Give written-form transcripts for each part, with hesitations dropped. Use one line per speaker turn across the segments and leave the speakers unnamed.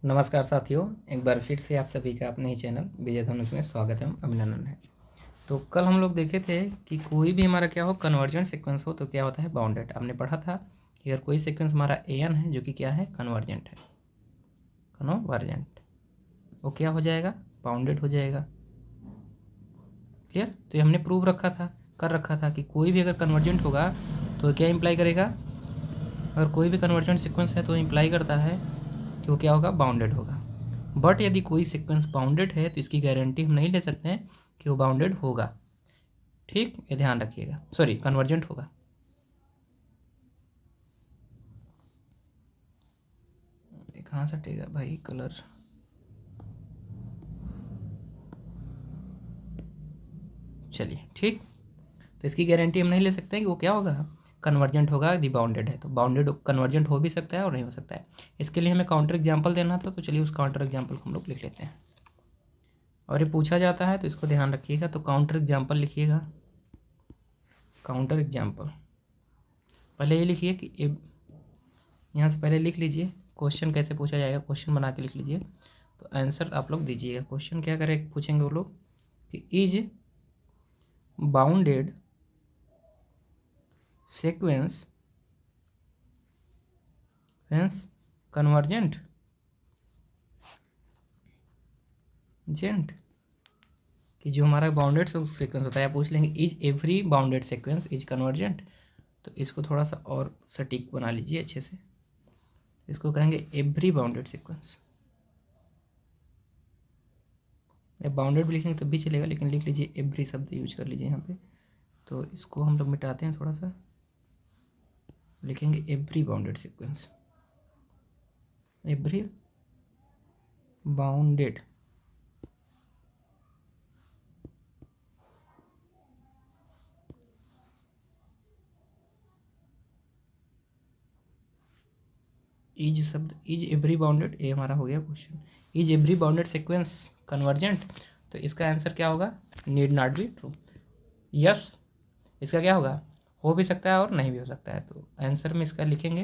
नमस्कार साथियों, एक बार फिर से आप सभी का अपने ही चैनल विजय धनुष में स्वागत है, अभिनंदन है। तो कल हम लोग देखे थे कि कोई भी हमारा क्या हो, कन्वर्जेंट सीक्वेंस हो तो क्या होता है, बाउंडेड। आपने पढ़ा था कि अगर कोई सीक्वेंस हमारा an है जो कि क्या है, कन्वर्जेंट है, कन्वर्जेंट, वो क्या हो जाएगा, बाउंडेड हो जाएगा। क्लियर। तो ये हमने प्रूव कर रखा था कि कोई भी अगर कन्वर्जेंट होगा तो क्या इम्प्लाई करेगा, अगर कोई भी कन्वर्जेंट सीक्वेंस है तो इम्प्लाई करता है कि वो क्या होगा, बाउंडेड होगा। बट यदि कोई सीक्वेंस बाउंडेड है तो इसकी गारंटी हम नहीं ले सकते हैं कि वो बाउंडेड होगा। ठीक, ये ध्यान रखिएगा। सॉरी, कन्वर्जेंट होगा। कहाँ से हटेगा भाई कलर। चलिए ठीक, तो इसकी गारंटी हम नहीं ले सकते कि वो क्या होगा, कन्वर्जेंट होगा यदि बाउंडेड है। तो बाउंडेड कन्वर्जेंट हो भी सकता है और नहीं हो सकता है। इसके लिए हमें काउंटर एग्जाम्पल देना था, तो चलिए उस काउंटर एग्जाम्पल को हम लोग लिख लेते हैं। और ये पूछा जाता है तो इसको ध्यान रखिएगा। तो काउंटर एग्जाम्पल लिखिएगा, काउंटर एग्जाम्पल। पहले ये लिखिए कि यहाँ से पहले लिख लीजिए क्वेश्चन कैसे पूछा जाएगा, क्वेश्चन बना के लिख लीजिए। तो आंसर आप लोग दीजिएगा। क्वेश्चन क्या करें, पूछेंगे वो लोग कि इज बाउंडेड सीक्वेंस कन्वर्जेंट जेंट, कि जो हमारा बाउंडेड सीक्वेंस होता है, पूछ लेंगे is every bounded sequence is convergent. तो इसको थोड़ा सा और सटीक बना लीजिए अच्छे से। इसको कहेंगे एवरी बाउंडेड सीक्वेंस, या बाउंडेड भी लिखेंगे तब भी चलेगा, लेकिन लिख लीजिए एवरी शब्द यूज कर लीजिए यहाँ पे। तो इसको हम लोग मिटाते हैं थोड़ा सा, लिखेंगे every bounded sequence, every bounded is शब्द, इज एवरी बाउंडेड, ये हमारा हो गया question. Is every bounded sequence convergent, तो इसका आंसर क्या होगा, need not be true. Yes, इसका क्या होगा, हो भी सकता है और नहीं भी हो सकता है। तो आंसर में इसका लिखेंगे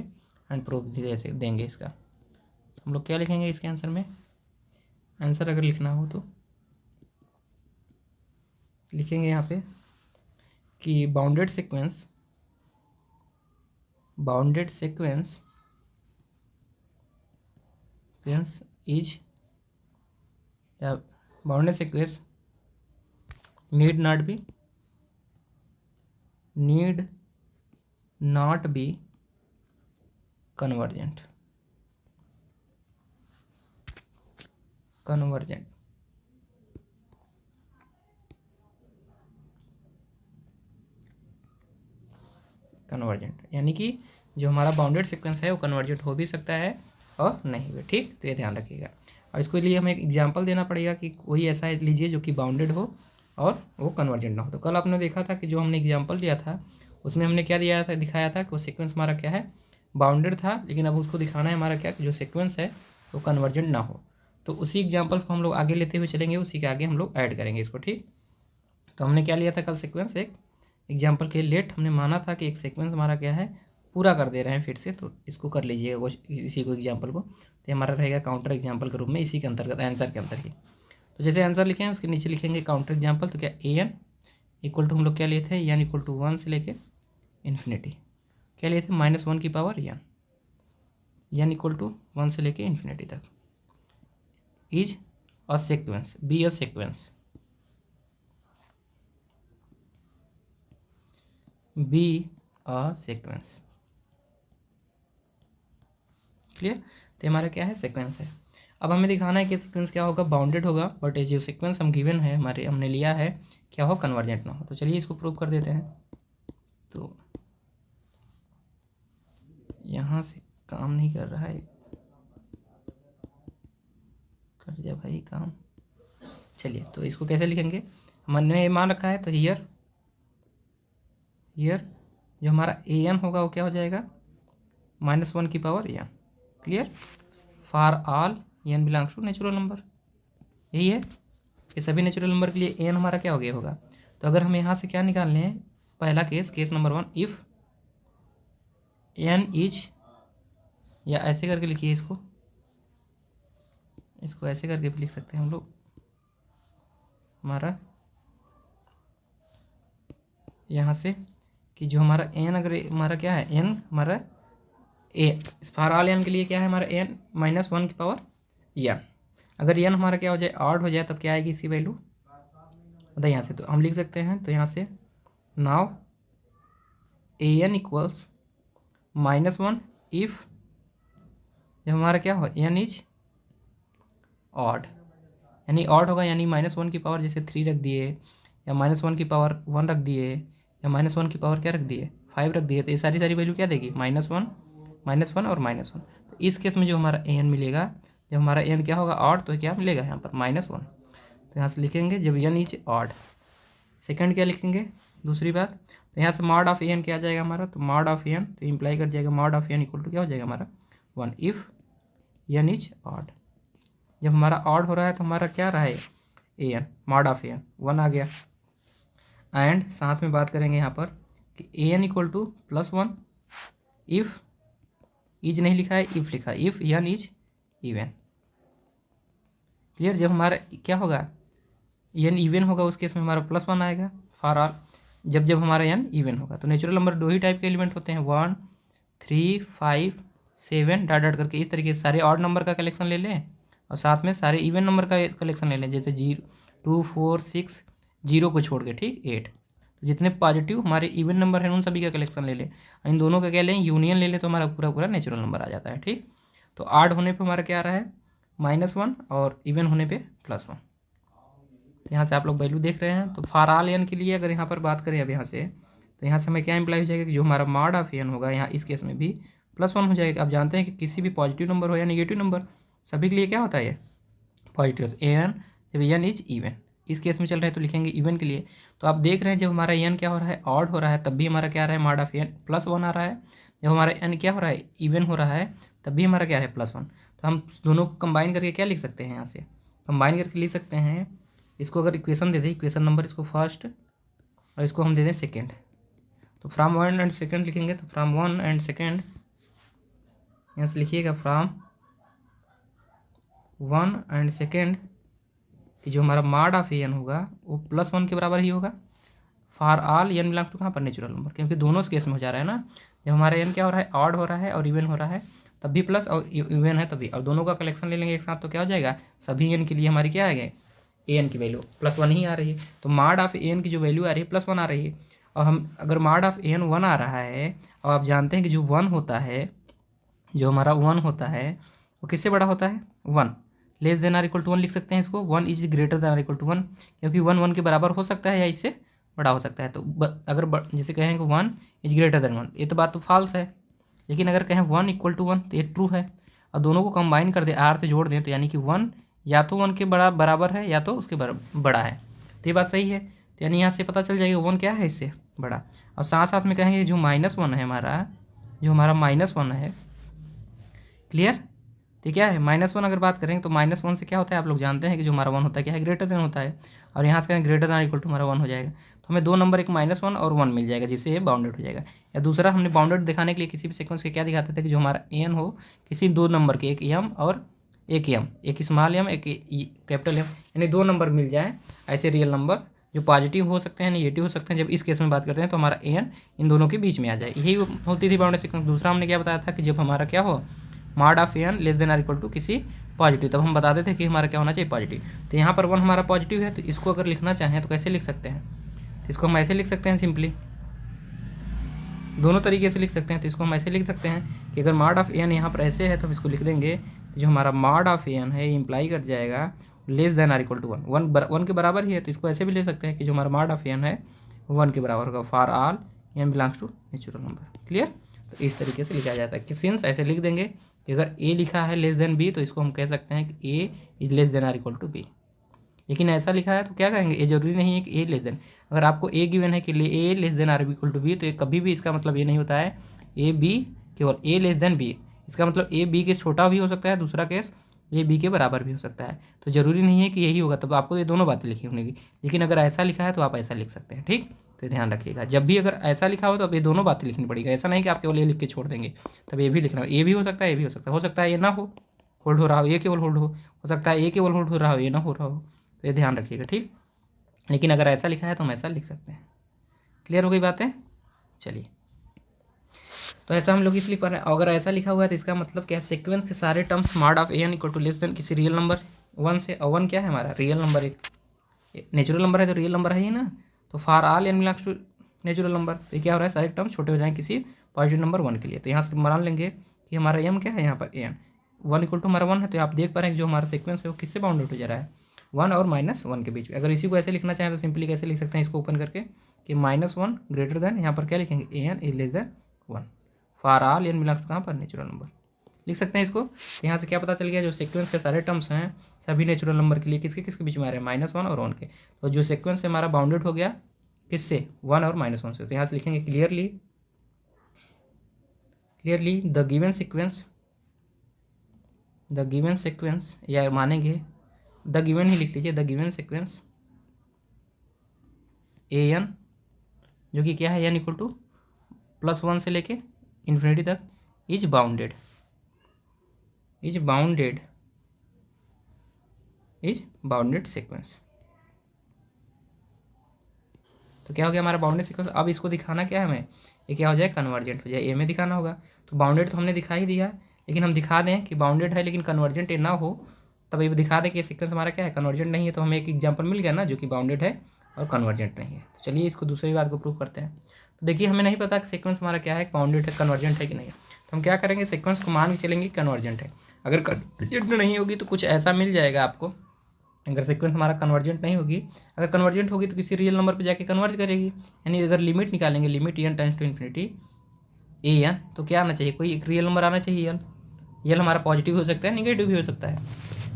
एंड प्रूफ जैसे देंगे इसका। हम लोग क्या लिखेंगे इसके आंसर में, आंसर अगर लिखना हो तो लिखेंगे यहाँ पे कि बाउंडेड सीक्वेंस इज, या bounded sequence need not be convergent, यानी कि जो हमारा बाउंडेड सीक्वेंस है वो कन्वर्जेंट हो भी सकता है और नहीं भी। ठीक, तो ये ध्यान रखिएगा। और इसके लिए हमें एक एग्जांपल देना पड़ेगा कि कोई ऐसा लीजिए जो कि बाउंडेड हो और वो कन्वर्जेंट ना हो। तो कल आपने देखा था कि जो हमने एग्जांपल दिया था उसमें हमने क्या दिखाया था कि वो सीक्वेंस हमारा क्या है, बाउंडेड था, लेकिन अब उसको दिखाना है हमारा क्या, कि जो सीक्वेंस है वो कन्वर्जेंट ना हो। तो उसी एग्जाम्पल्स को हम लोग आगे लेते हुए चलेंगे, उसी के आगे हम लोग ऐड करेंगे इसको। ठीक, तो हमने क्या लिया था कल सीक्वेंस, एक एग्जाम्पल के लेट हमने माना था कि एक सीक्वेंस हमारा क्या है, पूरा कर दे रहे हैं फिर से। तो इसको कर लीजिएगा वो, इसी को एग्जाम्पल को। तो हमारा रहेगा काउंटर एग्जाम्पल के रूप में, इसी के अंतर्गत आंसर के अंदर ही। तो जैसे आंसर लिखे हैं उसके नीचे लिखेंगे काउंटर एग्जाम्पल। तो क्या an इक्वल टू हम लोग क्या लिए थे, n इक्वल टू 1 से लेके इन्फिनिटी, क्या लिए थे, -1 की पावर n इक्वल टू 1 से लेके इन्फिनिटी तक। Is a sequence, be a sequence, be a sequence. Clear. तो हमारा क्या है, सीक्वेंस है। अब हमें दिखाना है कि सीक्वेंस क्या होगा, बाउंडेड होगा, बट ये जो सीक्वेंस हम गिवन है हमारे, हमने लिया है, क्या हो, कन्वर्जेंट ना हो। तो चलिए इसको प्रूव कर देते हैं। तो यहाँ से काम नहीं कर रहा है, कर जा भाई काम। चलिए, तो इसको कैसे लिखेंगे, हमने ये मान रखा है। तो हियर जो हमारा an होगा वो क्या हो जाएगा, -1 की power n। Clear. For all n belongs to natural number, यही है। ये सभी नेचुरल नंबर के लिए n हमारा क्या हो गया होगा। तो अगर हम यहाँ से क्या निकालने हैं, पहला case number 1, if n is, या ऐसे करके लिखिए इसको, इसको ऐसे करके भी लिख सकते हैं हम लोग, हमारा यहाँ से कि जो हमारा एन, अगर हमारा क्या है एन हमारा ए, फॉर ऑल एन के लिए क्या है हमारा एन -1 की पावर एन। अगर एन हमारा क्या हो जाए ऑड हो जाए तब क्या आएगी इसकी वैल्यू बताइए यहाँ से। तो हम लिख सकते हैं, तो यहाँ से now A N equals -1 if जब हमारा क्या हो एन इज ऑड, यानी ऑड होगा, यानी -1 की पावर जैसे 3 रख दिए, या -1 की पावर 1 रख दिए, या -1 की पावर क्या रख दिए 5 रख दिए, तो ये सारी वैल्यू क्या देगी -1 और -1। तो इस केस में जो हमारा एन मिलेगा, जब हमारा एन क्या होगा ऑड, तो क्या मिलेगा यहाँ पर -1। तो यहाँ से लिखेंगे जब एन इज ऑड। सेकंड क्या लिखेंगे दूसरी बात, तो यहाँ से मॉड ऑफ एन क्या आ जाएगा हमारा, तो मॉड ऑफ एन तो इम्प्लाई कर जाएगा mod of N equal to क्या हो जाएगा हमारा 1 इफ़ एन इज ऑड। जब हमारा ऑड हो रहा है तो हमारा क्या रहा है a n, mod of a n 1 आ गया। एंड साथ में बात करेंगे यहाँ पर कि a n equal to +1 if is नहीं लिखा है, इफ़ लिखा है, if n is even. Clear. जब हमारा क्या होगा एन इवन होगा उस केस में हमारा +1 आएगा फॉर ऑल, जब हमारा एन इवन होगा। तो नेचुरल नंबर 2 ही टाइप के एलिमेंट होते हैं, 1 3 5 7 डॉट डॉट करके। इस तरीके से सारे ऑड नंबर का कलेक्शन ले लें और साथ में सारे इवन नंबर का कलेक्शन ले लें, जैसे 0 2 4 6 0 को छोड़ के, ठीक 8। तो जितने पॉजिटिव हमारे इवन नंबर हैं उन सभी का कलेक्शन ले लें, इन दोनों का क्या लें यूनियन ले लें, तो हमारा पूरा नेचुरल नंबर आ जाता है। ठीक, तो ऑड होने पे हमारा क्या आ रहा है -1 और इवन होने पे +1। तो यहाँ से आप लोग वैल्यू देख रहे हैं। तो फॉर ऑल एन के लिए अगर यहाँ पर बात करें अब यहाँ से, तो यहाँ से हमें क्या इम्प्लाई हो जाएगा कि जो हमारा मॉड ऑफ एन होगा यहाँ इस केस में भी +1 हो जाएगा। आप जानते हैं कि किसी भी पॉजिटिव नंबर हो या नेगेटिव नंबर सभी के लिए क्या होता है पॉजिटिव। एन जब एन इज इवन, इस केस में चल रहा है तो लिखेंगे इवन के लिए। तो आप देख रहे हैं जब हमारा एन क्या हो रहा है ऑड हो रहा है तब भी हमारा क्या आ रहा है मॉड ऑफ एन +1 आ रहा है। जब हमारा एन क्या हो रहा है इवन हो रहा है तब भी हमारा क्या है +1। तो हम दोनों को कंबाइन करके क्या लिख सकते हैं, यहाँ से कंबाइन करके लिख सकते हैं। इसको अगर इक्वेशन दे दें, इक्वेशन नंबर इसको फर्स्ट और इसको हम दे दें सेकेंड, तो फ्रॉम 1 एंड सेकेंड लिखेंगे। तो फ्रॉम 1 एंड सेकेंड यहाँ से लिखिएगा फ्रॉम 1 एंड सेकेंड कि जो हमारा मॉड ऑफ एन होगा वो +1 के बराबर ही होगा for all N belongs to कहाँ पर नेचुरल नंबर, क्योंकि दोनों केस में हो जा रहा है ना। जब हमारा एन क्या हो रहा है ऑड हो रहा है और इवन हो रहा है तब भी प्लस, और इवन है तभी, और दोनों का कलेक्शन ले लेंगे एक साथ तो क्या हो जाएगा सभी एन के लिए हमारी क्या आएगा ए एन की वैल्यू +1 ही आ रही है। तो मॉड ऑफ एन की जो वैल्यू आ रही है +1 आ रही है। और हम अगर मॉड ऑफ एन 1 आ रहा है और आप जानते हैं कि जो 1 होता है, जो हमारा 1 होता है वो किससे बड़ा होता है 1 less than or equal to 1 लिख सकते हैं इसको, 1 is greater than or equal to 1, क्योंकि 1 1 के बराबर हो सकता है या इससे बड़ा हो सकता है। तो अगर जैसे कहें कि 1 इज ग्रेटर देन 1, ये तो बात तो फॉल्स है। लेकिन अगर कहें 1 इक्वल टू 1 तो ये ट्रू है। और दोनों को कंबाइन कर दे आर से जोड़ दें तो यानी कि 1 या तो 1 के बराबर है या तो उसके बड़ा है, तो ये बात सही है। तो यानी यहाँ से पता चल जाएगा 1 क्या है इससे बड़ा। और साथ साथ में कहेंगे जो -1 है हमारा, जो हमारा -1 है, क्लियर। तो क्या है -1 अगर बात करेंगे तो -1 से क्या होता है आप लोग जानते हैं कि जो हमारा 1 होता है क्या है ग्रेटर देन होता है, और यहाँ से कहें ग्रेटर देन इक्वल टू हमारा 1 हो जाएगा। तो हमें दो नंबर एक -1 और 1 मिल जाएगा जिससे ये बाउंडेड हो जाएगा। या दूसरा हमने बाउंडेड दिखाने के लिए किसी भी सीक्वेंस के क्या दिखाते थे कि जो हमारा एन हो किसी दो नंबर के, एक एम और एक एम, एक स्मॉल एम एक कैपिटल एम, यानी दो नंबर मिल जाए ऐसे रियल नंबर जो पॉजिटिव हो सकते हैं नेगेटिव हो सकते हैं। जब इस केस में बात करते हैं तो हमारा एन इन दोनों के बीच में आ जाए, यही होती थी बाउंडेड सीक्वेंस। दूसरा हमने क्या बताया था कि जब हमारा क्या हो mod of N less than or equal to किसी पॉजिटिव, तब हम बताते थे कि हमारा क्या होना चाहिए पॉजिटिव। तो यहाँ पर 1 हमारा पॉजिटिव है, तो इसको अगर लिखना चाहें तो कैसे लिख सकते हैं, तो इसको हम ऐसे लिख सकते हैं सिंपली, दोनों तरीके से लिख सकते हैं। तो इसको हम ऐसे लिख सकते हैं कि अगर मॉड ऑफ एन यहाँ पर ऐसे है तो हम इसको लिख देंगे जो हमारा मॉड ऑफ एन है इम्प्लाई कर जाएगा less than or equal to 1 के बराबर ही है। तो इसको ऐसे भी ले सकते हैं कि जो हमारा मॉड ऑफ एन है 1 के बराबर होगा for all N belongs to natural number, clear. तो इस तरीके से लिखा जाता है कि सिंस ऐसे लिख देंगे कि अगर ए लिखा है लेस देन बी तो इसको हम कह सकते हैं कि a is less than or equal to b. लेकिन ऐसा लिखा है तो क्या कहेंगे, ए जरूरी नहीं है कि ए लेस देन, अगर आपको ए गिवन है कि a less than or equal to b तो ये कभी भी इसका मतलब ये नहीं होता है ए बी केवल ए लेस देन बी, इसका मतलब ए बी के छोटा भी हो सकता है, दूसरा केस ए बी के बराबर भी हो सकता है। तो ज़रूरी नहीं है कि यही होगा, तब आपको ये दोनों बातें लिखी होंगी। लेकिन अगर ऐसा लिखा है तो आप ऐसा लिख सकते हैं, ठीक। तो ध्यान रखिएगा जब भी अगर ऐसा लिखा हो तो अब ये दोनों बातें लिखनी पड़ेगी, ऐसा नहीं कि आप केवल ये लिख के छोड़ देंगे, तब ये भी लिखना, ये भी हो सकता है ये भी हो सकता है ये ना हो, होल्ड हो रहा हो, ये केवल होल्ड हो सकता है ये केवल होल्ड हो रहा हो, ये ना हो रहा हो, तो ये ध्यान रखिएगा, ठीक। लेकिन अगर ऐसा लिखा है तो हम ऐसा लिख सकते हैं। क्लियर हो गई बातें? चलिए, तो ऐसा हम लोग इसलिए पढ़ रहे हैं। अगर ऐसा लिखा हुआ है तो इसका मतलब क्या है, सीक्वेंस के सारे terms smart of N equal to less than किसी रियल नंबर 1 से। और 1 क्या है हमारा रियल नंबर, एक नेचुरल नंबर है तो रियल नंबर है ही ना। तो for all N belongs to natural number, तो ये क्या हो रहा है, सारे टर्म्स छोटे हो जाएंगे किसी पॉजिटिव नंबर 1 के लिए। तो यहाँ से मान लेंगे कि हमारा एम क्या है, यहाँ पर एन 1 इक्वल टू हमारा 1 है। तो आप देख पा रहे हैं कि जो हमारा सीक्वेंस है वो किससे बाउंडेड हो जा रहा है, 1 और -1 के बीच में। अगर इसी को ऐसे लिखना चाहें तो सिंपली कैसे लिख सकते हैं इसको ओपन करके कि -1 ग्रेटर देन, यहाँ पर क्या लिखेंगे, N is less than 1 for all N belongs to कहाँ पर नेचुरल नंबर, लिख सकते हैं इसको। यहाँ से क्या पता चल गया, जो सीक्वेंस के सारे टर्म्स हैं सभी नेचुरल नंबर के लिए किसके किसके बीच में आ रहे हैं, -1 और 1 के। तो जो सीक्वेंस है हमारा बाउंडेड हो गया किससे, 1 और -1 से। तो यहाँ से लिखेंगे क्लियरली द गिवन सीक्वेंस, या मानेंगे द गिवन ही लिख लीजिए, द गिवन सीक्वेंस an जो कि क्या है, n इक्वल टू +1 से लेके इन्फिनिटी तक इज बाउंडेड सीक्वेंस। तो क्या हो गया हमारा बाउंडेड सीक्वेंस। अब इसको दिखाना क्या है हमें, ये क्या हो जाए, कन्वर्जेंट हो जाए, ए में दिखाना होगा। तो बाउंडेड तो हमने दिखा ही दिया, लेकिन हम दिखा दें कि बाउंडेड है लेकिन कन्वर्जेंट ना हो, तब ये दिखा दें कि ये सीक्वेंस हमारा क्या है, कन्वर्जेंट नहीं है। तो हमें एक एग्जांपल मिल गया ना जो कि बाउंडेड है और कन्वर्जेंट नहीं है। तो चलिए इसको दूसरी बात को प्रूव करते हैं। तो देखिए हमें नहीं पता कि सीक्वेंस हमारा क्या है, बाउंडेड है, कन्वर्जेंट है कि नहीं है। तो हम क्या करेंगे, सीक्वेंस को मान के चलेंगे कन्वर्जेंट है। अगर कन्वर्जेंट नहीं होगी तो कुछ ऐसा मिल जाएगा आपको। अगर सीक्वेंस हमारा कन्वर्जेंट नहीं होगी, अगर कन्वर्जेंट होगी तो किसी रियल नंबर पे जाके कन्वर्ज करेगी। यानी अगर लिमिट निकालेंगे, limit n tends to infinity A N, तो क्या आना चाहिए, कोई एक रियल नंबर आना चाहिए। यल हमारा पॉजिटिव हो सकता है, नेगेटिव भी हो सकता है,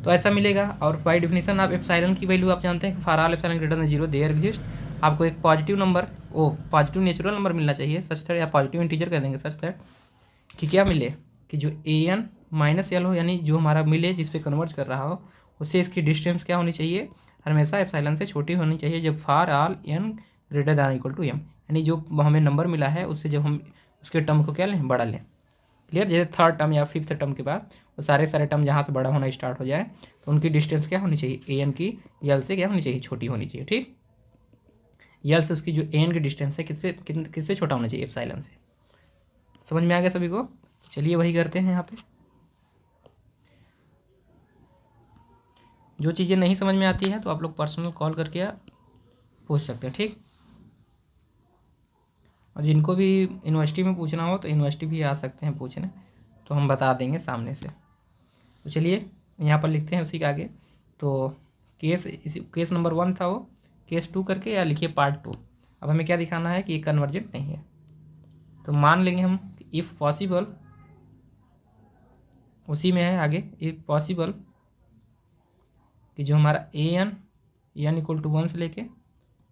तो ऐसा मिलेगा। और बाय डिफिनेशन आप एप्सिलॉन की वैल्यू आप जानते हैं, for all epsilon greater than 0 there exist. आपको एक positive number, positive natural number मिलना चाहिए सच दैट, या पॉजिटिव इंटीजर कह देंगे सच दैट, कि क्या मिले, कि जो ए एन माइनस यल हो, यानी जो हमारा मिले जिस पे कन्वर्ज कर रहा हो, उससे इसकी डिस्टेंस क्या होनी चाहिए, हमेशा एप्सिलॉन से छोटी होनी चाहिए, जब for all N greater than equal to M. यानी जो हमें नंबर मिला है उससे जब हम उसके टर्म को क्या लें, बड़ा लें। क्लियर, जैसे थर्ड टर्म या फिफ्थ टर्म के बाद वो सारे टर्म जहाँ से बड़ा होना स्टार्ट हो जाए, तो उनकी डिस्टेंस क्या होनी चाहिए, ए एन की यल से क्या होनी चाहिए, छोटी होनी चाहिए, ठीक। यल से उसकी जो ए एन की डिस्टेंस है किससे छोटा होना चाहिए, एप्सिलॉन से। समझ में आ गया सभी को? चलिए वही करते हैं यहाँ पे। जो चीज़ें नहीं समझ में आती हैं तो आप लोग पर्सनल कॉल करके पूछ सकते हैं, ठीक। और जिनको भी यूनिवर्सिटी में पूछना हो तो यूनिवर्सिटी भी आ सकते हैं पूछने, तो हम बता देंगे सामने से। तो चलिए यहाँ पर लिखते हैं उसी के आगे। तो केस नंबर 1 था वो, केस 2 करके, या लिखिए पार्ट 2। अब हमें क्या दिखाना है कि ये कन्वर्जेंट नहीं है। तो मान लेंगे हम इफ़ पॉसिबल, उसी में है आगे, इफ़ पॉसिबल कि जो हमारा एन इक्वल टू 1 से लेके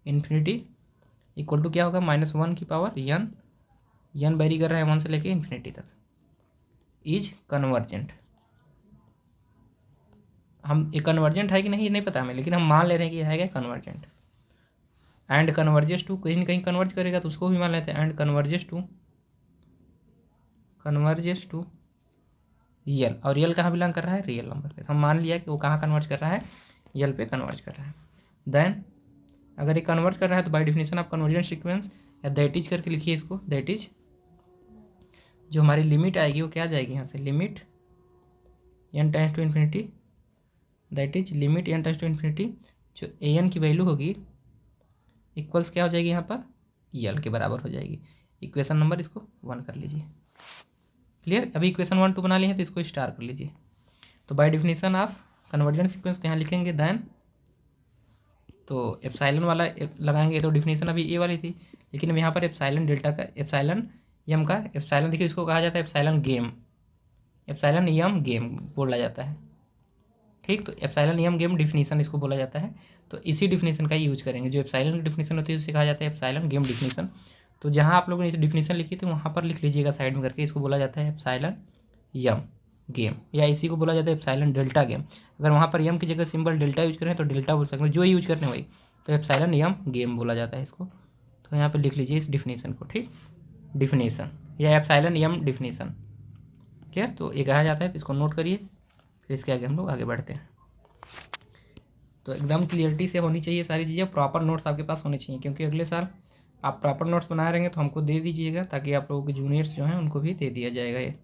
इन्फिनिटी इक्वल टू क्या होगा, -1 की पावर एन वेरी कर रहा है 1 से लेके इन्फिनिटी तक, इज कन्वर्जेंट। हम ये कन्वर्जेंट है कि नहीं ये नहीं पता हमें, लेकिन हम मान ले रहे हैं कि यह है क्या, कन्वर्जेंट। एंड कन्वर्जेस टू, कहीं ना कहीं कन्वर्ज करेगा तो उसको भी मान लेते हैं, एंड कन्वर्जेस टू यल। और यल कहाँ बिलोंग कर रहा है, रियल नंबर पे। हम मान लिया कि वो कहाँ कन्वर्ज कर रहा है, यल पे कन्वर्ज कर रहा है। देन अगर ये कन्वर्ट कर रहा है तो बाय डिफिनेशन आप कन्वर्जेंट सीक्वेंस, या दैट इज करके लिखिए इसको, दैट इज जो हमारी लिमिट आएगी वो क्या जाएगी यहाँ से, limit n tends to infinity, that is limit n tends to infinity, जो ए एन की वैल्यू होगी इक्वल्स क्या हो जाएगी यहाँ पर, यल के बराबर हो जाएगी। इक्वेशन नंबर इसको 1 कर लीजिए। क्लियर, अभी इक्वेशन 1 2 बना लिए हैं तो इसको स्टार कर लीजिए। तो by definition of convergent sequence तो यहाँ लिखेंगे देन, तो एप्सिलॉन वाला लगाएंगे, तो डिफिनेशन अभी ए वाली थी, लेकिन अब यहाँ पर एप्सिलॉन डेल्टा का, एप्सिलॉन एम का, एप्सिलॉन देखिए इसको कहा जाता है एप्सिलॉन एम गेम बोला जाता है, ठीक। तो एप्सिलॉन एम गेम डिफिनेशन इसको बोला जाता है। तो इसी डिफिनेशन का यूज करेंगे, जो एप्सिलॉन की डिफिनेशन होती है उसे कहा जाता है एप्सिलॉन गेम डिफिनेशन। तो जहाँ आप लोगों ने इस डिफिनेशन लिखी थी वहाँ पर लिख लीजिएगा साइड में करके, इसको बोला जाता है एप्सिलॉन एम गेम, या इसी को बोला जाता है एप्सिलॉन डेल्टा गेम। अगर वहाँ पर एम की जगह सिंबल डेल्टा यूज करें तो डेल्टा बोल सकते हैं, जो यूज करने वही, तो एप्सिलॉन एम गेम बोला जाता है इसको। तो यहाँ पर लिख लीजिए इस डिफिनेशन को, ठीक, डिफिनेशन या एप्सिलॉन एम डिफिनेशन। ठीक है, तो ये कहा जाता है, तो इसको नोट करिए। फिर इसके आगे हम लोग आगे बढ़ते हैं। तो एकदम क्लियरिटी से होनी चाहिए सारी चीज़ें, प्रॉपर नोट्स आपके पास होने चाहिए, क्योंकि अगले साल आप प्रॉपर नोट्स बनाए रहेंगे तो हमको दे दीजिएगा, ताकि आप लोगों के जूनियर्स जो हैं उनको भी दे दिया जाएगा ये,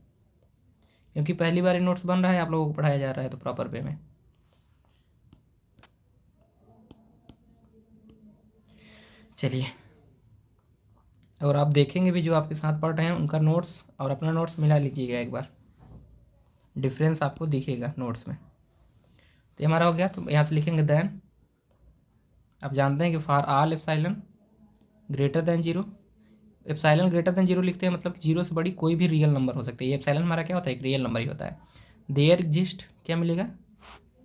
क्योंकि पहली बार ये नोट्स बन रहा है, आप लोगों को पढ़ाया जा रहा है तो प्रॉपर वे में। चलिए, और आप देखेंगे भी जो आपके साथ पढ़ रहे हैं उनका नोट्स और अपना नोट्स मिला लीजिएगा एक बार, डिफरेंस आपको दिखेगा नोट्स में। तो हमारा हो गया, तो यहाँ से लिखेंगे देन, आप जानते हैं कि for all epsilon greater than zero, epsilon greater than zero लिखते हैं मतलब कि जीरो से बड़ी कोई भी रियल नंबर हो सकती है। ये एप्सिलॉन हमारा क्या होता है, एक रियल नंबर ही होता है। देयर एग्जिस्ट क्या मिलेगा,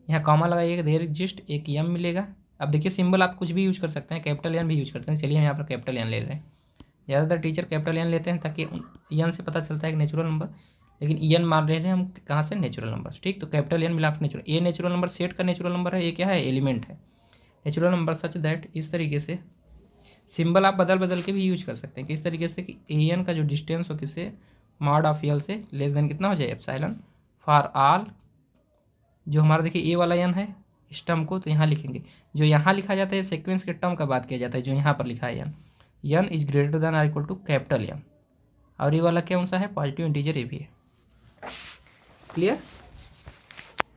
यहाँ कॉमा लगाइएगा, देयर एग्जिस्ट एक एम मिलेगा। अब देखिए सिंबल आप कुछ भी यूज कर सकते हैं, कैपिटल एन भी यूज करते हैं। चलिए हम यहाँ पर कैपिटल एन ले रहे हैं, ज़्यादातर टीचर कैपिटल एन लेते हैं ताकि एन से पता चलता है कि नेचुरल नंबर, लेकिन एन मान रहे हैं हम कहाँ से, नेचुरल नंबर। ठीक, तो कैपिटल एन मिला नेचुरल, ये नेचुरल नंबर सेट का नेचुरल नंबर है, ये क्या है, एलिमेंट है नेचुरल नंबर सच दैट। इस तरीके से सिंबल आप बदल बदल के भी यूज कर सकते हैं, किस तरीके से कि ए एन का जो डिस्टेंस हो किससे, मॉड ऑफ यल से लेस देन कितना हो जाए, एप्सिलॉन फॉर ऑल। जो हमारा देखिए ए वाला एन है इस टर्म को, तो यहाँ लिखेंगे, जो यहाँ लिखा जाता है सीक्वेंस के टर्म का बात किया जाता है, जो यहाँ पर लिखा है N is greater than or equal to capital N, और ये वाला कौन सा है, पॉजिटिव इंटीजर, ये भी है। क्लियर,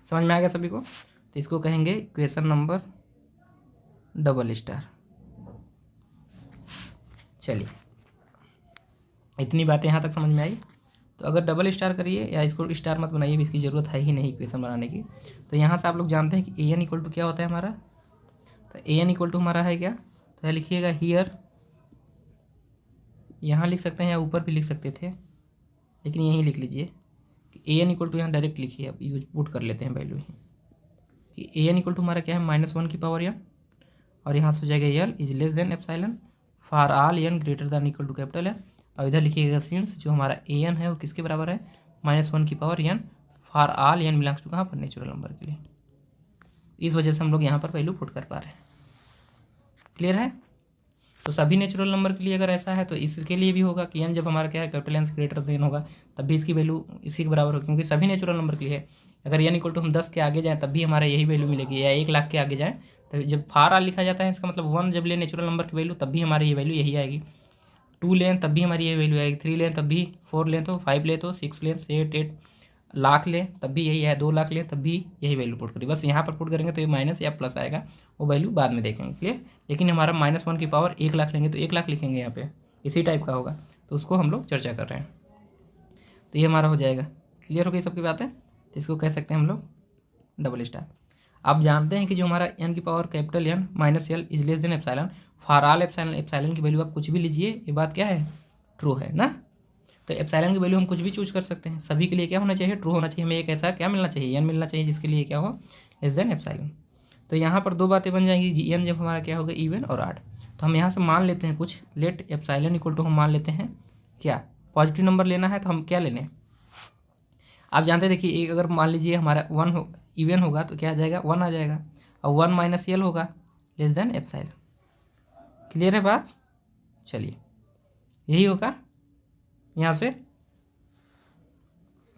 समझ में आ गया सभी को। तो इसको कहेंगे इक्वेशन नंबर डबल स्टार। चलिए, इतनी बातें यहाँ तक समझ में आई। तो अगर डबल स्टार करिए या इसको स्टार मत बनाइए, इसकी ज़रूरत है ही नहीं इक्वेशन बनाने की। तो यहाँ से आप लोग जानते हैं कि ए एन इक्वल टू क्या होता है हमारा, तो ए एन इक्वल टू हमारा है क्या, तो यह लिखिएगा हियर, यहाँ लिख सकते हैं या ऊपर भी लिख सकते थे, लेकिन यहीं लिख लीजिए कि ए एन इक्वल टू, यहाँ डायरेक्ट लिखिए, अब यूज पुट कर लेते हैं वैल्यू ही, कि ए एन इक्वल टू हमारा क्या है, -1 की पावर एन, और यहाँ से हो जाएगा L is less than epsilon for all N greater than equal to capital N, और इधर लिखिएगा सिंस जो हमारा ए एन है वो किसके बराबर है, -1 की power N for all N belongs to कहाँ पर, नेचुरल नंबर के लिए। इस वजह से हम लोग यहाँ पर वैल्यू पुट कर पा रहे हैं। क्लियर है। तो सभी नेचुरल नंबर के लिए अगर ऐसा है तो इसके लिए भी होगा कि एन जब हमारा क्या है, कैपिटल एन से ग्रेटर देन होगा, तब भी इसकी वैल्यू इसी के बराबर होगी, क्योंकि सभी नेचुरल नंबर के लिए है। अगर एन इक्वल टू हम 10 के आगे जाएँ तब भी हमारा यही वैल्यू मिलेगी, या 1 लाख के आगे जाएँ तो जब फार आल लिखा जाता है इसका मतलब 1 जब ले नेचुरल नंबर की वैल्यू तब भी हमारी ये वैल्यू यही आएगी, 2 लें तब भी हमारी ये वैल्यू आएगी, 3 लें तब भी, 4 लें तो, 5 लें तो, 6 लें, 8 लाख लें तब भी यही है, 2 लाख लें तब भी यही वैल्यू पुट करिए। बस यहाँ पर पुट करेंगे तो ये माइनस या प्लस आएगा, वो वैल्यू बाद में देखेंगे। क्लियर। लेकिन हमारा -1 की पावर 1 लाख लेंगे तो 1 लाख लिखेंगे यहाँ पे, इसी टाइप का होगा, तो उसको हम लोग चर्चा कर रहे हैं। तो ये हमारा हो जाएगा। क्लियर हो गई सबकी बातें। तो इसको कह सकते हैं हम लोग डबल स्टार। आप जानते हैं कि जो हमारा एन की power capital N minus L is less than epsilon for all epsilon, epsilon की वैल्यू आप कुछ भी लीजिए, ये बात क्या है, ट्रू है ना। तो एप्सिलॉन की वैल्यू हम कुछ भी चूज कर सकते हैं, सभी के लिए क्या होना चाहिए, ट्रू होना चाहिए। हमें एक ऐसा क्या मिलना चाहिए, एन मिलना चाहिए जिसके लिए क्या हो, लेस देन एप्सिलॉन। तो यहाँ पर 2 बातें बन जाएंगी, एन जब हमारा क्या होगा, इवन और ऑड। तो हम यहाँ से मान लेते हैं कुछ, लेट एप्सिलॉन इक्वल टू हम मान लेते हैं क्या, पॉजिटिव नंबर लेना है तो हम क्या ले लें, आप जानते हैं। देखिए एक अगर मान लीजिए हमारा 1 हो, इवन होगा तो क्या आ जाएगा, 1 आ जाएगा, और 1 माइनस एल होगा लेस देन एप्सिलॉन। क्लियर है बात। चलिए यही होगा, यहाँ से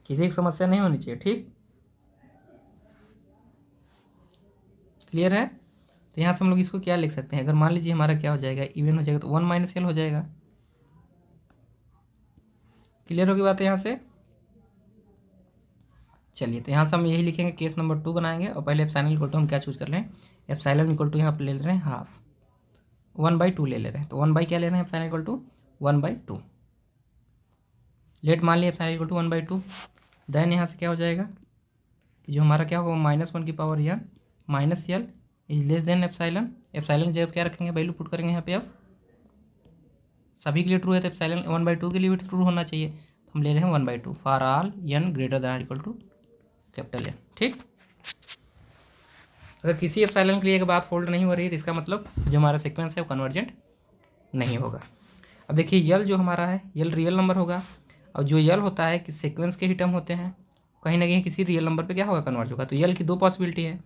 किसी की समस्या नहीं होनी चाहिए। ठीक, क्लियर है। तो यहाँ से हम लोग इसको क्या लिख सकते हैं, अगर मान लीजिए हमारा क्या हो जाएगा, इवन हो जाएगा तो 1 माइनस एल हो जाएगा। क्लियर होगी बात यहाँ से। चलिए तो यहाँ से हम यही लिखेंगे, केस नंबर 2 बनाएंगे, और पहले एप्सिलॉन इक्वल टू हम क्या चूज कर लें, एप्सिलॉन इक्वल टू यहाँ पर ले ले रहे हैं हाफ, 1/2 ले ले रहे हैं। तो 1 बाई क्या ले रहे हैं, एप्सिलॉन इक्वल टू 1/2। लेट मान लिया एप्सिलॉन इक्वल टू 1/2। देन यहाँ से क्या हो जाएगा कि जो हमारा क्या होगा, -1 की power N minus L is less than epsilon. Epsilon जब क्या रखेंगे, वैल्यू पुट करेंगे यहाँ पे। अब सभी के लिए ट्रू है तो एप्सिलॉन 1/2 के लिए भी ट्रू होना चाहिए, तो हम ले रहे हैं 1/2 for all N greater than or equal to capital N. ठीक, अगर किसी एप्सिलॉन के लिए एक बात फोल्ड नहीं हो रही है तो इसका मतलब जो हमारा सीक्वेंस है वो कन्वर्जेंट नहीं होगा। अब देखिए यल जो हमारा है, यल रियल नंबर होगा, और जो यल होता है कि सीक्वेंस के ही टर्म होते हैं, कहीं ना कहीं किसी रियल नंबर पे क्या होगा, कन्वर्ज होगा। तो यल की 2 पॉसिबिलिटी है,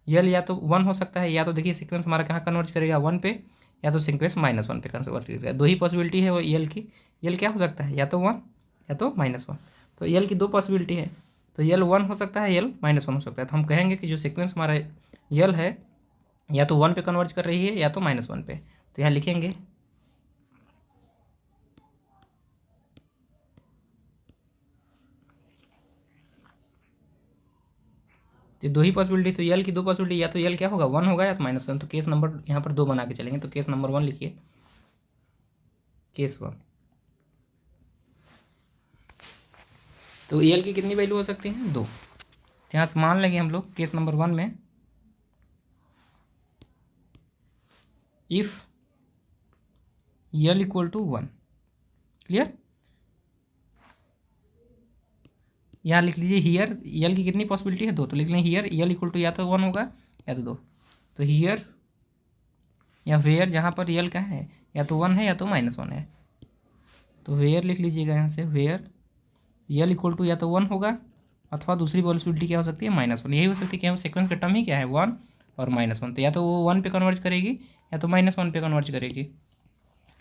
यल या तो 1 हो सकता है, या तो देखिए सीक्वेंस हमारा कहाँ कन्वर्ज करेगा, 1 पे, या तो सीक्वेंस -1 पे कन्वर्ज करेगा। 2 ही पॉसिबिलिटी है वो यल की। यल क्या हो सकता है, या तो 1 या तो -1। तो यल की 2 पॉसिबिलिटी है, तो यल 1 हो सकता है, यल -1 हो सकता है। तो हम कहेंगे कि जो सीक्वेंस हमारा यल है या तो 1 पे कन्वर्ज कर रही है या तो -1 पे। तो यहाँ लिखेंगे तो दो ही पॉसिबिलिटी, तो यल की दो पॉसिबिलिटी, या तो यल क्या होगा 1 होगा या तो -1। तो केस नंबर यहाँ पर 2 बना के चलेंगे। तो केस नंबर 1 लिखिए, केस 1। तो यल की कितनी वैल्यू हो सकती है, 2। तो यहाँ से मान लेंगे हम लोग केस नंबर 1 में if L equal to 1। Clear. यहाँ लिख लीजिए हियर यल की कितनी पॉसिबिलिटी है, 2। तो लिख लें हियर यल इक्वल टू या तो 1 होगा या तो 2। तो हियर या वेयर जहाँ पर यल का है या तो 1 है या तो -1 है। तो वेयर लिख लीजिएगा यहाँ से, वेयर यल इक्वल टू या तो 1 होगा अथवा दूसरी पॉसिबिलिटी क्या हो सकती है, -1। यही हो सकती है कि सीक्वेंस का टर्म ही क्या है 1 और -1। तो या तो वो 1 पे कन्वर्ज करेगी या तो -1 पे कन्वर्ज करेगी।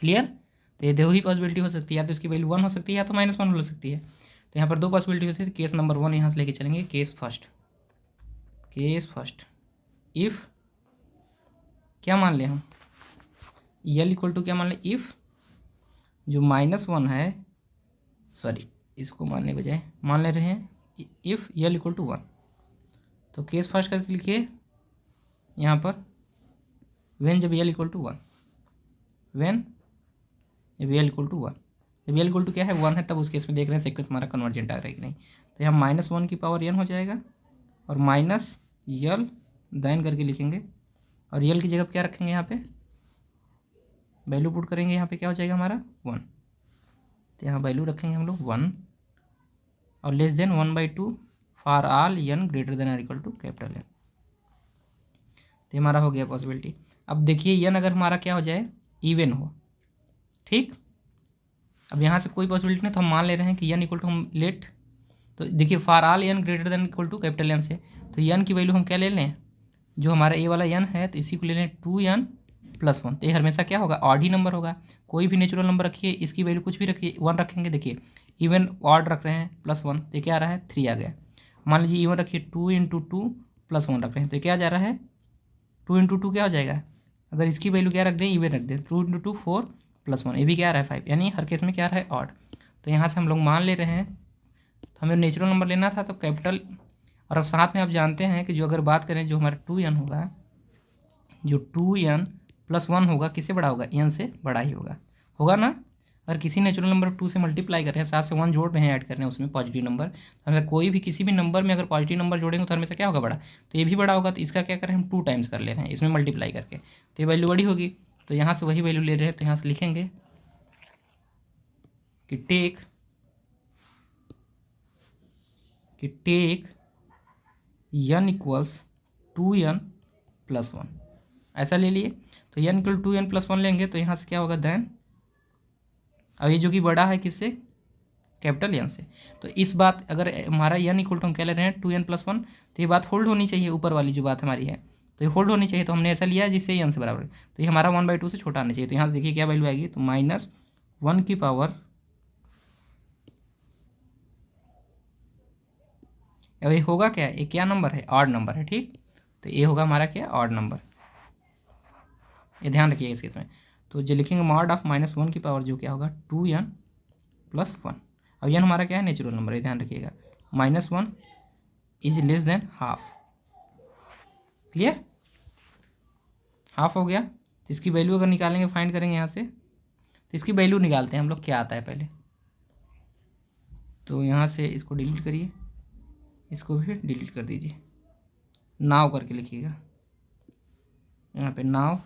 क्लियर। तो ये दो ही पॉसिबिलिटी हो सकती है, या तो इसकी वैल्यू 1 हो सकती है या तो -1 हो सकती है। तो यहाँ पर दो पॉसिबिलिटी होती है। तो केस नंबर 1 यहाँ से लेके चलेंगे, case first. Case first if क्या मान लें हम, यल इक्वल टू क्या मान लें, इफ़ जो -1 है, सॉरी इसको मानने बजाय मान ले रहे हैं इफ़ यल इक्वल टू 1। तो केस फर्स्ट करके लिखिए यहाँ पर, वेन जब यल इक्वल टू 1, वेन जब यल इक्वल टू 1, जब यल इक्वल टू क्या है 1 है, तब उस केस में देख रहे हैं सीक्वेंस हमारा कन्वर्जेंट आ रहा है कि नहीं। तो यहाँ -1 की पावर n हो जाएगा और माइनस यल देन करके लिखेंगे, और यल की जगह क्या रखेंगे, यहाँ पे वैल्यू पुट करेंगे, यहाँ पे क्या हो जाएगा हमारा 1। तो यहाँ वैल्यू रखेंगे हम लोग 1 और less than 1/2 for all n greater then और इक्वल टू कैपिटल N। तो हमारा हो गया पॉसिबिलिटी। अब देखिए n अगर हमारा क्या हो जाए, इवन हो, ठीक। अब यहाँ से कोई पॉसिबिलिटी नहीं, तो हम मान ले रहे हैं कि n इक्वल टू हम लेट, तो देखिए for all n greater than equal to capital N से, तो n की वैल्यू हम क्या ले लें, जो हमारा ए वाला n है, तो इसी को ले लें 2n + 1। तो ये हमेशा क्या होगा, ऑड ही नंबर होगा। कोई भी नेचुरल नंबर रखिए, इसकी वैल्यू कुछ भी रखिए, 1 रखेंगे। देखिए इवन ऑड रख रहे हैं +1, तो क्या आ रहा है 3 आ गया। मान लीजिए इवन रखिए 2 × 2 + 1 रख रहे हैं, तो क्या जा रहा है 2 × 2 क्या हो जाएगा, अगर इसकी वैल्यू क्या रख दें, इवन रख दें, 2 × 2 4 + 1, ये भी क्या आ रहा है 5, यानी हर केस में क्या आ रहा है ऑड। तो यहाँ से हम लोग मान ले रहे हैं, तो हमें नेचुरल नंबर लेना था तो कैपिटल, और अब साथ में आप जानते हैं कि जो अगर बात करें जो हमारा 2n होगा, जो 2n + 1 होगा किससे बड़ा होगा, n से बड़ा ही होगा ना। अगर किसी नेचुरल नंबर 2 से मल्टीप्लाई कर रहे हैं, साथ से 1 जोड़ रहे हैं, ऐड कर रहे हैं उसमें पॉजिटिव नंबर, तो हमें कोई भी किसी भी नंबर में अगर पॉजिटिव नंबर जोड़ेंगे तो हमेशा क्या होगा बड़ा, तो ये भी बड़ा होगा। तो इसका क्या करें हम 2 टाइम्स कर ले रहे हैं इसमें मल्टीप्लाई करके, तो ये वैल्यू बड़ी होगी। तो यहाँ से वही वैल्यू ले रहे हैं, तो यहाँ से लिखेंगे कि टेक n इक्वल्स 2n + 1, ऐसा ले लिए। तो n इक्वल 2n + 1 लेंगे, तो यहाँ से क्या होगा देन, अब ये जो कि बड़ा है किससे, कैपिटल N से। तो इस बात अगर हमारा n इक्वल टू हम क्या ले रहे हैं 2n + 1, तो ये बात होल्ड होनी चाहिए, ऊपर वाली जो बात हमारी है, तो ये होल्ड होनी चाहिए। तो हमने ऐसा लिया है जिससे n से बराबर है, तो ये हमारा 1/2 से छोटा आना चाहिए। तो यहाँ से देखिए क्या वैल्यू आएगी, तो -1 की पावर, अब ये होगा क्या, ये क्या नंबर है, ऑड नंबर है, ठीक। तो ये होगा हमारा क्या, ऑड नंबर, ये ध्यान रखिएगा इस केस में। तो जो लिखेंगे मॉड ऑफ -1 की पावर जो क्या होगा 2n + 1। अब n हमारा क्या है, नेचुरल नंबर है, ध्यान रखिएगा, -1 is less than half. Clear, half हो गया। तो इसकी वैल्यू अगर निकालेंगे, फाइंड करेंगे यहाँ से, तो इसकी वैल्यू निकालते हैं हम लोग, क्या आता है पहले। तो यहाँ से इसको डिलीट करिए, इसको भी डिलीट कर दीजिए, नाव करके लिखिएगा, यहाँ पे नाव,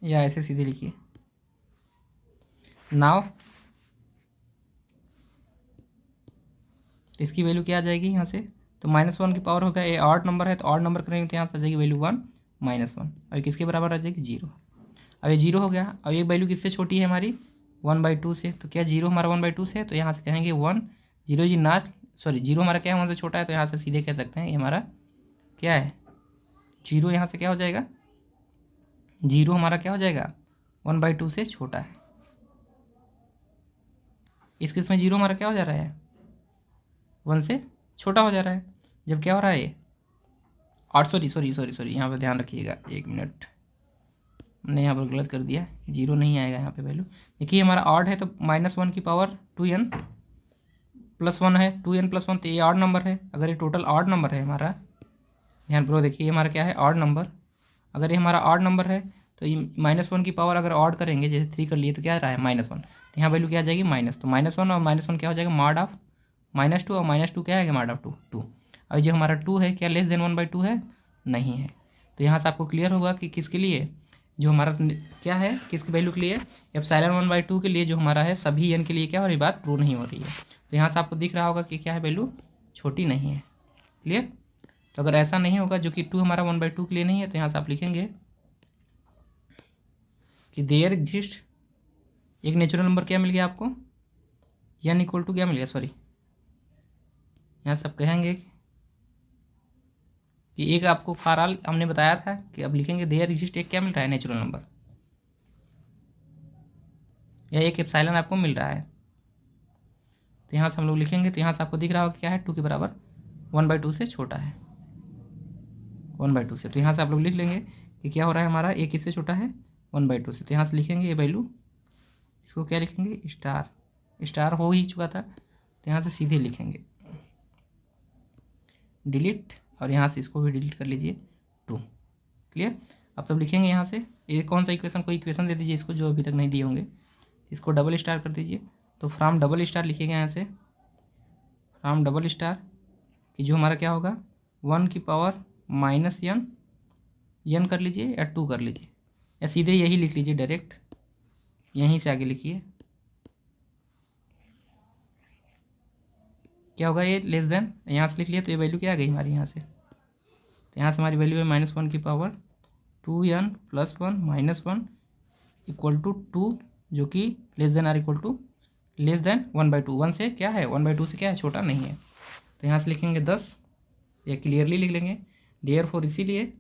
या ऐसे सीधे लिखिए नाव। इसकी वैल्यू क्या आ जाएगी यहाँ से, तो -1 की पावर होगा, ये ऑड नंबर है तो ऑड नंबर करेंगे, तो यहाँ से आ जाएगी वैल्यू 1 -1, और किसके बराबर आ जाएगी 0। अब ये 0 हो गया। अब ये वैल्यू किससे छोटी है हमारी, 1/2 से। तो क्या 0 हमारा 1/2 से है, तो यहाँ से कहेंगे 1 0 जी ना, सॉरी 0 हमारा क्या है 1 से छोटा है, तो यहाँ से सीधे कह सकते हैं ये हमारा क्या है 0। यहाँ से क्या हो जाएगा 0 हमारा क्या हो जाएगा 1/2 से छोटा है। इस केस में जीरो हमारा क्या हो जा रहा है, 1 से छोटा हो जा रहा है। जब क्या हो रहा है ये, और सॉरी यहाँ पर ध्यान रखिएगा, 1 मिनट, मैंने यहाँ पर गलत कर दिया, जीरो नहीं आएगा यहाँ पे वैल्यू। देखिए हमारा ऑड है तो -1 की पावर 2n + 1 है, 2n + 1, तो ये ऑड नंबर है। अगर ये टोटल ऑड नंबर है हमारा, ध्यान प्रो देखिए ये हमारा क्या है, ऑड नंबर। अगर ये हमारा ऑड नंबर है तो ये -1 की पावर अगर ऑड करेंगे, जैसे 3 कर लिए तो क्या आ रहा है -1, तो यहाँ वैल्यू क्या आ जाएगी माइनस। तो -1 और -1 क्या हो जाएगा, मॉड ऑफ -2, और -2 क्या है, मॉड ऑफ 2। और जो हमारा 2 है क्या लेस देन 1/2 है, नहीं है। तो यहाँ से आपको क्लियर होगा कि किसके लिए, जो हमारा क्या है, किसकी वैल्यू के लिए, एप्सिलॉन 1/2 के लिए जो हमारा है, सभी n के लिए क्या हो रही बात, ट्रू नहीं हो रही है। तो यहाँ से आपको दिख रहा होगा कि क्या है, वैल्यू छोटी नहीं है। क्लियर। तो अगर ऐसा नहीं होगा जो कि 2 हमारा 1/2 के लिए नहीं है, तो यहाँ से आप लिखेंगे कि देयर एग्जिस्ट एक नेचुरल नंबर क्या मिल गया आपको, n = क्या मिल गया, सॉरी यहाँ सब कहेंगे कि एक आपको फॉर ऑल हमने बताया था कि अब लिखेंगे देयर एग्जिस्ट एक क्या मिल रहा है, नेचुरल नंबर, या एक एप्सिलॉन आपको मिल रहा है। तो यहाँ से हम लोग लिखेंगे, तो यहाँ से आपको दिख रहा होगा क्या है, 2 के बराबर 1/2 से छोटा है, 1/2 से। तो यहाँ से आप लोग लिख लेंगे कि क्या हो रहा है हमारा, एक किससे छोटा है, 1/2 से। तो यहाँ से लिखेंगे ये वैल्यू, इसको क्या लिखेंगे, स्टार हो ही चुका था, तो यहाँ से सीधे लिखेंगे डिलीट, और यहाँ से इसको भी डिलीट कर लीजिए 2। क्लियर। अब तब लिखेंगे यहाँ से ये कौन सा इक्वेशन, कोई इक्वेशन दे दीजिए इसको जो अभी तक नहीं दिए होंगे, इसको डबल स्टार कर दीजिए। तो फ्रॉम डबल स्टार लिखेंगे यहाँ से, फ्रॉम डबल स्टार कि जो हमारा क्या होगा, 1 की पावर -n कर लीजिए या 2 कर लीजिए, या सीधे यही लिख लीजिए डायरेक्ट, यहीं से आगे लिखिए क्या होगा, ये लेस देन, यहाँ से लिख लिया तो ये वैल्यू क्या आ गई हमारी यहाँ से। तो यहाँ से हमारी वैल्यू है -1 की पावर 2n + 1 -1 = 2, जो कि less than or = less than 1/2। 1 से क्या है, 1/2 से क्या है, छोटा नहीं है। तो यहाँ से लिखेंगे 10, या क्लियरली लिख लेंगे देयरफॉर, इसीलिए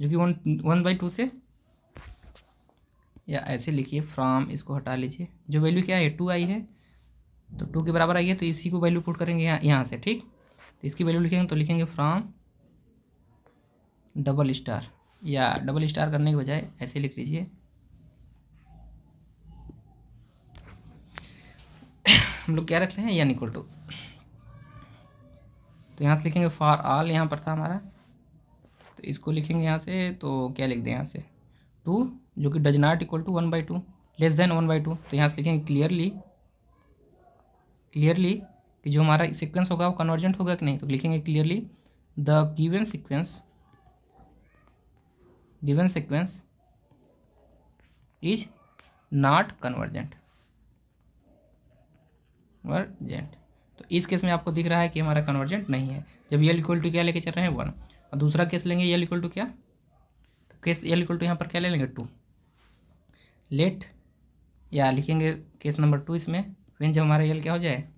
जो कि 1/2 से, या ऐसे लिखिए फ्रॉम, इसको हटा लीजिए, जो वैल्यू क्या है 2 आई है, तो 2 के बराबर आई है, तो इसी को वैल्यू पुट करेंगे यहाँ से। ठीक, तो इसकी वैल्यू लिखेंगे, तो लिखेंगे फ्रॉम डबल स्टार, या डबल स्टार करने के बजाय ऐसे लिख लीजिए हम लोग क्या रख रहे हैं, n = तो यहाँ से लिखेंगे फॉर ऑल, यहाँ पर था हमारा, तो इसको लिखेंगे यहाँ से, तो क्या लिख दें यहाँ से 2, जो कि डज नॉट = 1/2, लेस देन 1/2। तो यहाँ से लिखेंगे क्लियरली कि जो हमारा सीक्वेंस होगा वो कन्वर्जेंट होगा कि नहीं, तो लिखेंगे clearly the given sequence is not convergent. तो इस केस में आपको दिख रहा है कि हमारा कन्वर्जेंट नहीं है, जब l = क्या लेके चल रहे हैं 1। और दूसरा केस लेंगे l = क्या, तो केस l = यहाँ पर क्या ले लेंगे 2, लेट, या लिखेंगे केस नंबर 2 इसमें, फिर जब हमारा l क्या हो जाए,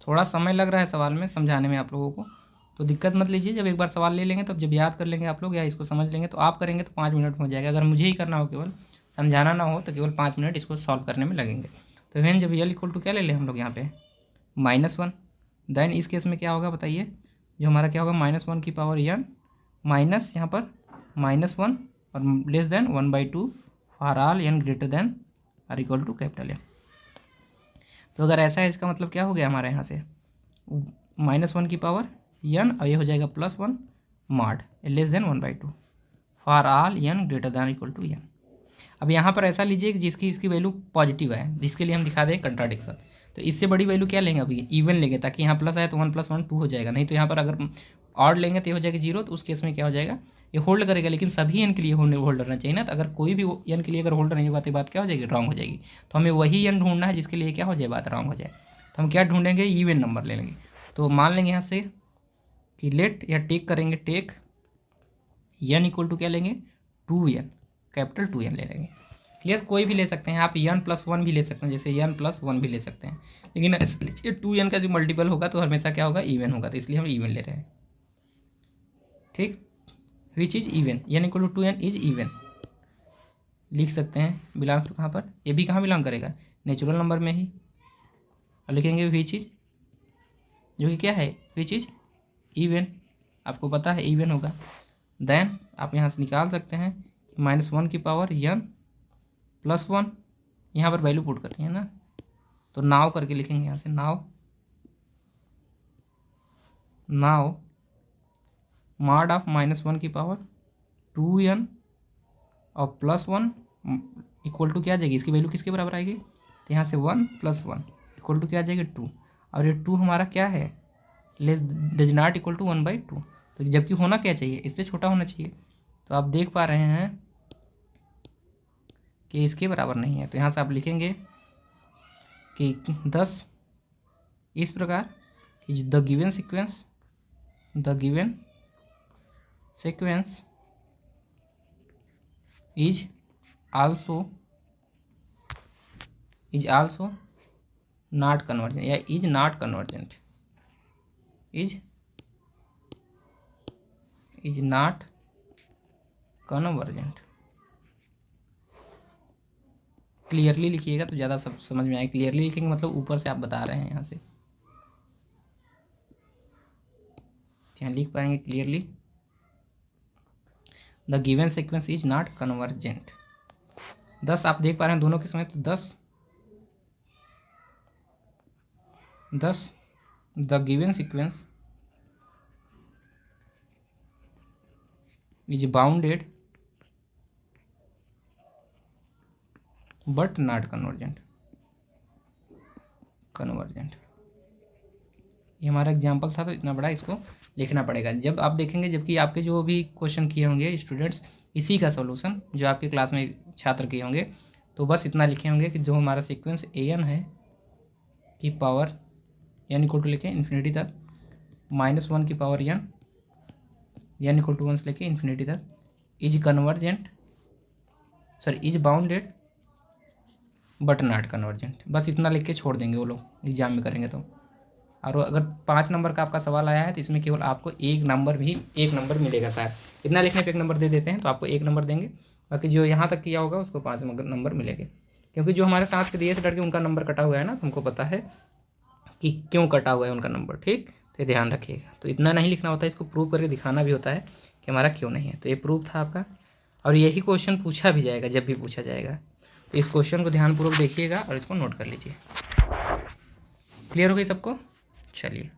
थोड़ा समय लग रहा है सवाल में समझाने में आप लोगों को, तो दिक्कत मत लीजिए, जब एक बार सवाल ले लेंगे तब जब याद कर लेंगे आप लोग, या इसको समझ लेंगे, तो आप करेंगे तो 5 मिनट में हो जाएगा। अगर मुझे ही करना हो, केवल समझाना ना हो, तो केवल 5 मिनट इसको सॉल्व करने में लगेंगे। तो फिर जब l = क्या ले लें हम लोग यहाँ पे -1, देन इस केस में क्या होगा बताइए, जो हमारा क्या होगा, -1 की पावर n माइनस यहाँ पर -1 और less than 1/2 for all n greater than or equal to capital N। तो अगर ऐसा है, इसका मतलब क्या हो गया हमारे यहाँ से, -1 की पावर n, और ये हो जाएगा +1 mod less than 1/2 for all n greater than equal to n। अब यहाँ पर ऐसा लीजिए कि जिसकी इसकी वैल्यू पॉजिटिव है, जिसके लिए हम दिखा दें कंट्राडिक्शन, तो इससे बड़ी वैल्यू क्या लेंगे, अभी इवन लेंगे, ताकि यहाँ प्लस आए तो 1 + 1 2 हो जाएगा, नहीं तो यहाँ पर अगर ऑड लेंगे तो ये हो जाएगा 0, तो उस केस में क्या हो जाएगा, ये होल्ड करेगा, लेकिन सभी n के लिए होल्ड रहना चाहिए ना। तो अगर कोई भी n के लिए अगर होल्ड नहीं होगा तो बात क्या हो जाएगी, रॉन्ग हो जाएगी। तो हमें वही n ढूंढना है जिसके लिए क्या हो जाए, बात रॉन्ग हो जाए। तो हम क्या ढूंढेंगे, इवन नंबर ले लेंगे। तो मान लेंगे यहाँ से कि लेट, या टेक करेंगे, टेक n = क्या लेंगे 2n, कैपिटल 2n ले लेंगे। क्लियर, कोई भी ले सकते हैं आप, n + 1 भी ले सकते हैं, जैसे n + 1 भी ले सकते हैं, लेकिन ये 2n का जो मल्टीपल होगा तो हमेशा क्या होगा, इवन होगा, तो इसलिए हम इवन ले रहे हैं। ठीक, which is even, n = 2n is even, लिख सकते हैं बिलोंग्स टू कहाँ पर, ए भी कहाँ बिलोंग करेगा, नेचुरल नंबर में ही। और लिखेंगे विच इज, जो कि क्या है, विच इज इवन, आपको पता है इवन होगा। देन आप यहाँ से निकाल सकते हैं -1 की पावर n +1, यहाँ पर वैल्यू पुट करनी है ना, तो नाव करके लिखेंगे यहाँ से, नाव मॉड ऑफ -1 की पावर 2n और +1 इक्वल टू क्या आ जाएगी, इसकी वैल्यू किसके बराबर आएगी, तो यहाँ से 1 + 1 इक्वल टू क्या आ जाएगी 2, और ये 2 हमारा क्या है, less does not equal to 1/2, तो जबकि होना क्या चाहिए, इससे छोटा होना चाहिए। तो आप देख पा रहे हैं कि इसके बराबर नहीं है, तो यहाँ से आप लिखेंगे कि 10 इस प्रकार कि the given sequence is also not convergent, या is not convergent, is not convergent। Clearly लिखिएगा तो ज़्यादा सब समझ में आए। क्लियरली लिखेंगे मतलब ऊपर से आप बता रहे हैं, यहाँ से यहाँ लिख पाएंगे clearly, the given sequence is not convergent. 10 आप देख पा रहे हैं दोनों के समय, तो 10 the given sequence is bounded but not convergent. ये हमारा एग्जाम्पल था, तो इतना बड़ा इसको लिखना पड़ेगा। जब आप देखेंगे, जबकि आपके जो भी क्वेश्चन किए होंगे स्टूडेंट्स, इसी का सॉल्यूशन जो आपके क्लास में छात्र किए होंगे, तो बस इतना लिखे होंगे कि जो हमारा सीक्वेंस an है की पावर n इक्वल टू लेके इन्फिनिटी तक, -1 की पावर n इक्वल टू 1 से लेके इन्फिनिटी तक, is bounded but not convergent. बस इतना लिख के छोड़ देंगे वो लोग एग्जाम में करेंगे तो। और अगर 5 नंबर का आपका सवाल आया है तो इसमें केवल आपको एक नंबर मिलेगा शायद, इतना लिखने पे 1 नंबर दे देते हैं, तो आपको 1 नंबर देंगे, बाकी जो यहाँ तक किया होगा उसको 5 नंबर मिलेंगे। क्योंकि जो हमारे साथ के दिए थे लड़के, उनका नंबर कटा हुआ है ना, तो हमको पता है कि क्यों कटा हुआ है उनका नंबर, ठीक, तो ध्यान रखिएगा। तो इतना नहीं लिखना होता है, इसको प्रूव करके दिखाना भी होता है कि हमारा क्यों नहीं है। तो ये प्रूफ था आपका, और यही क्वेश्चन पूछा भी जाएगा जब भी पूछा जाएगा। तो इस क्वेश्चन को ध्यानपूर्वक देखिएगा और इसको नोट कर लीजिए। क्लियर हो गई सबको? चलिए।